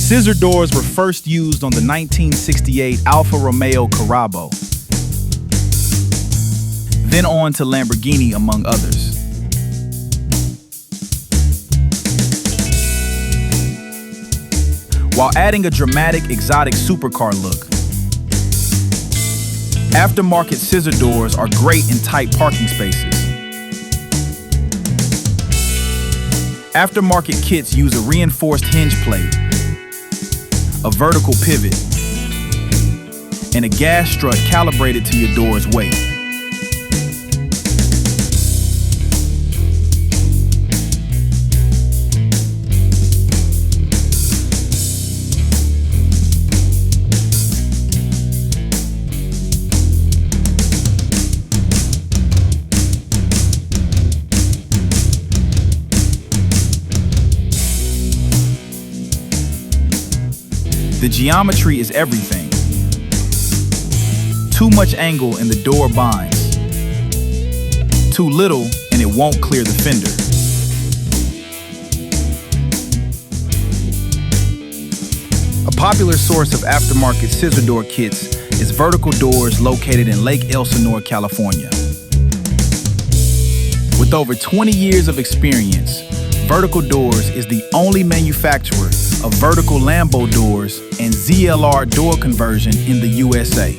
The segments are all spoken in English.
Scissor doors were first used on the 1968 Alfa Romeo Carrabbo, then on to Lamborghini, among others. While adding a dramatic, exotic supercar look, aftermarket scissor doors are great in tight parking spaces. Aftermarket kits use a reinforced hinge plate, a vertical pivot, and a gas strut calibrated to your door's weight. The geometry is everything. Too much angle and the door binds. Too little and it won't clear the fender. A popular source of aftermarket scissor door kits is Vertical Doors, located in Lake Elsinore, California. With over 20 years of experience, Vertical Doors is the only manufacturer of vertical Lambo doors and ZLR door conversion in the USA.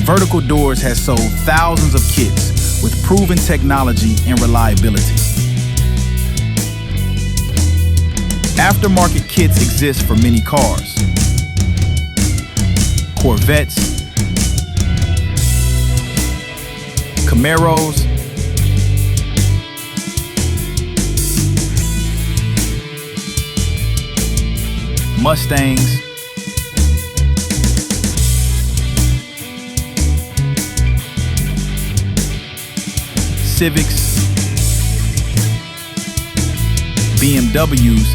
Vertical Doors has sold thousands of kits with proven technology and reliability. Aftermarket kits exist for many cars: Corvettes, Camaros, Mustangs, Civics, BMWs,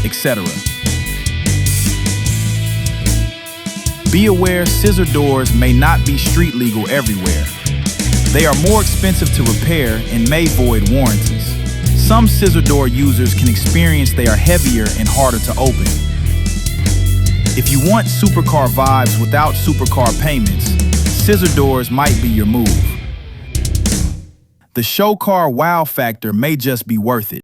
etc. Be aware, scissor doors may not be street legal everywhere. They are more expensive to repair and may void warranties. Some scissor door users can experience they are heavier and harder to open. If you want supercar vibes without supercar payments, scissor doors might be your move. The show car wow factor may just be worth it.